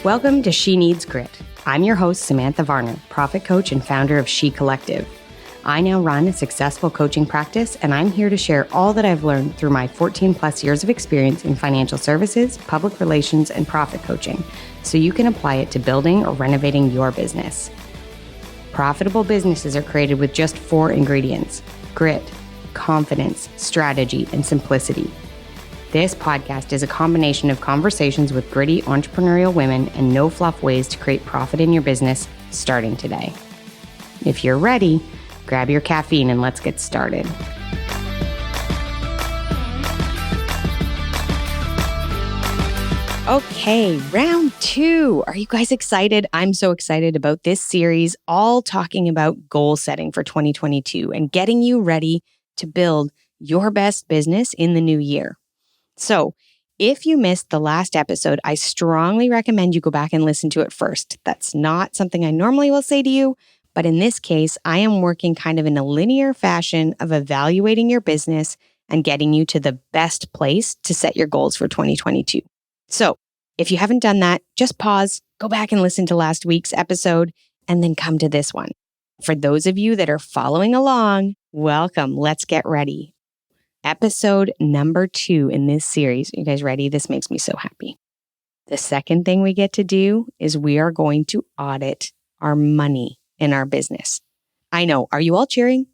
Welcome to She Needs Grit. I'm your host, Samantha Varner, profit coach and founder of She Collective. I now run a successful coaching practice, and I'm here to share all that I've learned through my 14 plus years of experience in financial services, public relations, and profit coaching, so you can apply it to building or renovating your business. Profitable businesses are created with just 4 ingredients: grit, confidence, strategy, and simplicity. This podcast is a combination of conversations with gritty entrepreneurial women and no fluff ways to create profit in your business starting today. If you're ready, grab your caffeine and let's get started. Okay, round 2. Are you guys excited? I'm so excited about this series, all talking about goal setting for 2022 and getting you ready to build your best business in the new year. So if you missed the last episode, I strongly recommend you go back and listen to it first. That's not something I normally will say to you, but in this case, I am working kind of in a linear fashion of evaluating your business and getting you to the best place to set your goals for 2022. So if you haven't done that, just pause, go back and listen to last week's episode, and then come to this one. For those of you that are following along, welcome. Let's get ready. Episode number 2 in this series. You guys ready? This makes me so happy. The second thing we get to do is we are going to audit our money in our business. I know. Are you all cheering?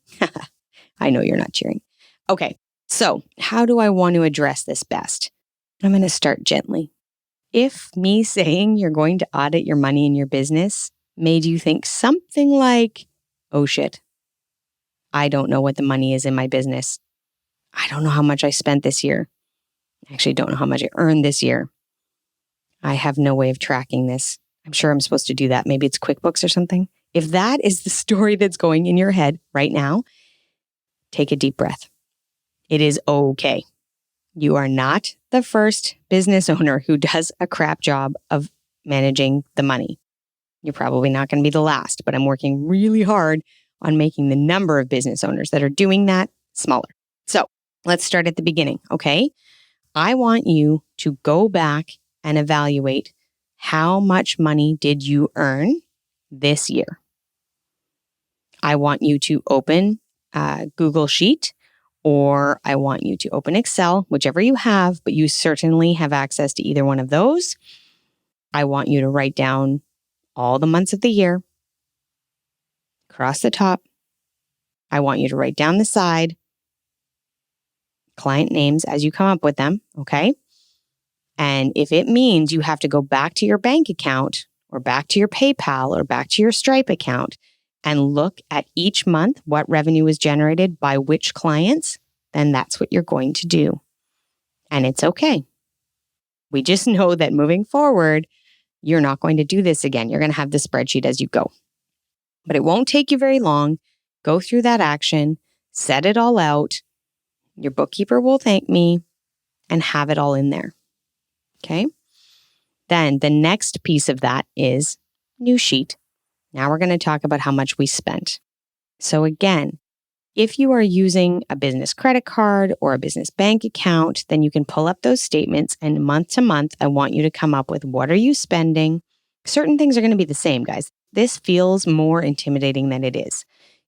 I know you're not cheering. Okay. So how do I want to address this best? I'm going to start gently. If me saying you're going to audit your money in your business made you think something like, oh shit, I don't know what the money is in my business. I don't know how much I spent this year. I actually don't know how much I earned this year. I have no way of tracking this. I'm sure I'm supposed to do that. Maybe it's QuickBooks or something. If that is the story that's going in your head right now, take a deep breath. It is okay. You are not the first business owner who does a crap job of managing the money. You're probably not going to be the last, but I'm working really hard on making the number of business owners that are doing that smaller. So let's start at the beginning, okay? I want you to go back and evaluate how much money did you earn this year. I want you to open a Google Sheet, or I want you to open Excel, whichever you have, but you certainly have access to either one of those. I want you to write down all the months of the year across the top. I want you to write down the side client names as you come up with them, okay? And if it means you have to go back to your bank account or back to your PayPal or back to your Stripe account and look at each month what revenue was generated by which clients, then that's what you're going to do. And it's okay. We just know that moving forward, you're not going to do this again. You're going to have the spreadsheet as you go. But it won't take you very long. Go through that action, set it all out. Your bookkeeper will thank me and have it all in there. Okay? Then the next piece of that is new sheet. Now we're going to talk about how much we spent. So again, if you are using a business credit card or a business bank account, then you can pull up those statements, and month to month, I want you to come up with what are you spending. Certain things are going to be the same, guys. This feels more intimidating than it is.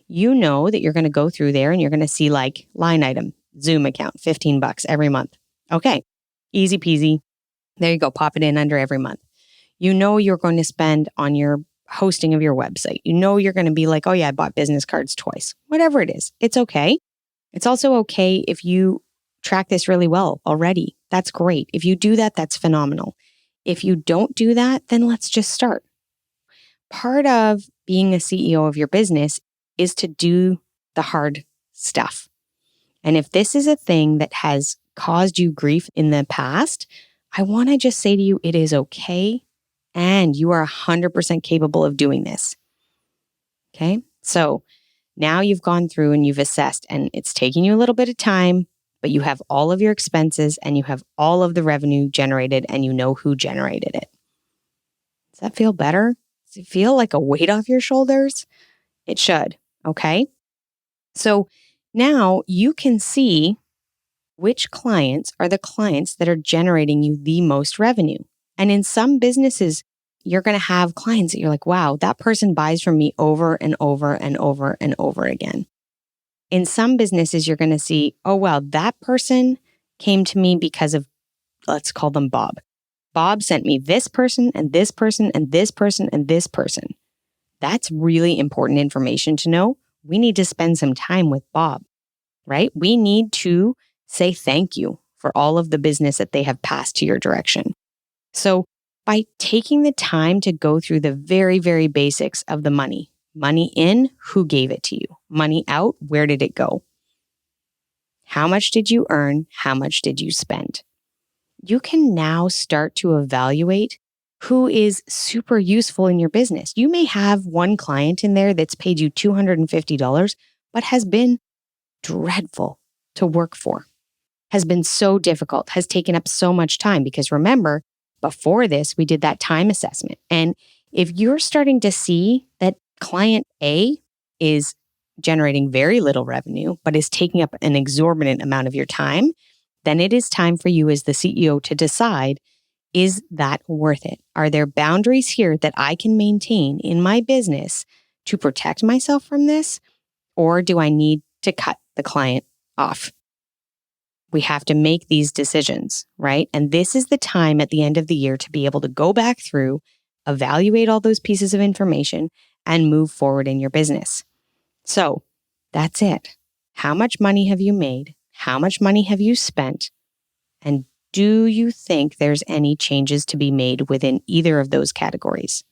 You know that you're going to go through there and you're going to see like line item, Zoom account, $15 every month. Okay, easy peasy. There you go. Pop it in under every month. You know you're going to spend on your hosting of your website. You know you're going to be like, oh yeah, I bought business cards twice. Whatever it is, it's okay. It's also okay if you track this really well already. That's great. If you do that, that's phenomenal. If you don't do that, then let's just start. Part of being a CEO of your business is to do the hard stuff. And if this is a thing that has caused you grief in the past, I want to just say to you, it is okay. And you are 100% capable of doing this. Okay. So now you've gone through and you've assessed, and it's taking you a little bit of time, but you have all of your expenses and you have all of the revenue generated and you know who generated it. Does that feel better? Does it feel like a weight off your shoulders? It should. Okay. So now you can see which clients are the clients that are generating you the most revenue. And in some businesses, you're going to have clients that you're like, wow, that person buys from me over and over and over and over again. In some businesses, you're going to see, oh, well, that person came to me because of, let's call them Bob. Bob sent me this person and this person and this person and this person. That's really important information to know. We need to spend some time with Bob, right? We need to say thank you for all of the business that they have passed to your direction. So by taking the time to go through the very, very basics of the money in, who gave it to you? Money out, where did it go? How much did you earn? How much did you spend? You can now start to evaluate who is super useful in your business. You may have one client in there that's paid you $250, but has been dreadful to work for, has been so difficult, has taken up so much time. Because remember, before this, we did that time assessment. And if you're starting to see that client A is generating very little revenue, but is taking up an exorbitant amount of your time, then it is time for you as the CEO to decide, is that worth it? Are there boundaries here that I can maintain in my business to protect myself from this? Or do I need to cut the client off? We have to make these decisions, right? And this is the time at the end of the year to be able to go back through, evaluate all those pieces of information, and move forward in your business. So that's it. How much money have you made? How much money have you spent? And do you think there's any changes to be made within either of those categories?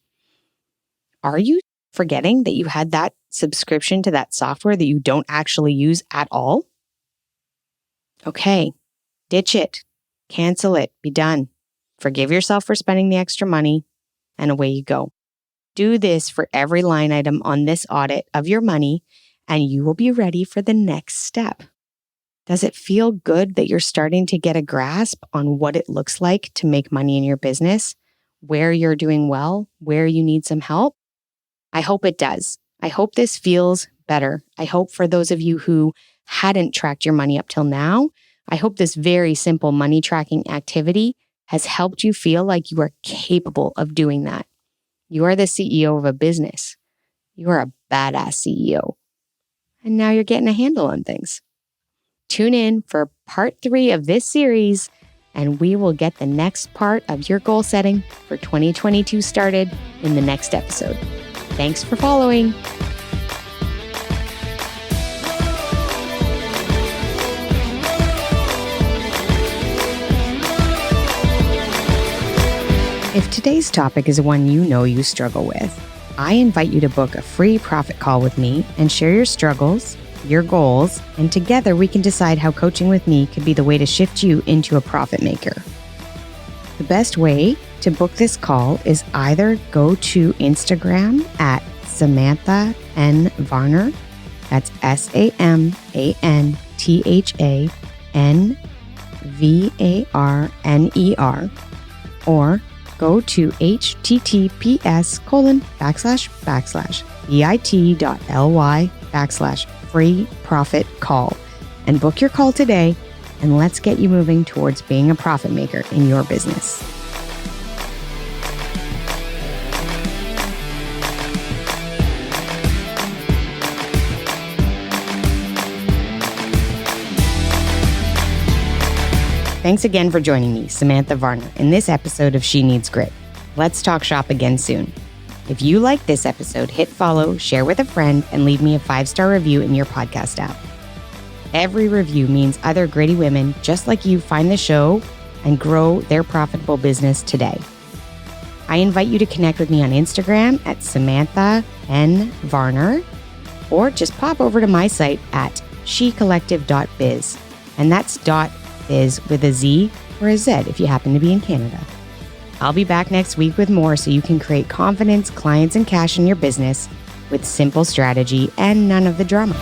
Are you forgetting that you had that subscription to that software that you don't actually use at all? Okay, ditch it, cancel it, be done. Forgive yourself for spending the extra money, and away you go. Do this for every line item on this audit of your money, and you will be ready for the next step. Does it feel good that you're starting to get a grasp on what it looks like to make money in your business, where you're doing well, where you need some help? I hope it does. I hope this feels better. I hope for those of you who hadn't tracked your money up till now, I hope this very simple money tracking activity has helped you feel like you are capable of doing that. You are the CEO of a business. You are a badass CEO. And now you're getting a handle on things. Tune in for part 3 of this series, and we will get the next part of your goal setting for 2022 started in the next episode. Thanks for following. If today's topic is one you know you struggle with, I invite you to book a free profit call with me and share your struggles, your goals, and together we can decide how coaching with me could be the way to shift you into a profit maker. The best way to book this call is either go to Instagram at Samantha N. Varner, that's SAMANTHANVARNER, or go to https://bit.ly/free profit call and book your call today, and let's get you moving towards being a profit maker in your business. Thanks again for joining me, Samantha Varner, in this episode of She Needs Grit. Let's talk shop again soon. If you like this episode, hit follow, share with a friend, and leave me a 5-star review in your podcast app. Every review means other gritty women just like you find the show and grow their profitable business today. I invite you to connect with me on Instagram at Samantha N. Varner, or just pop over to my site at shecollective.biz, and that's .biz with a Z or a Z if you happen to be in Canada. I'll be back next week with more so you can create confidence, clients, and cash in your business with simple strategy and none of the drama.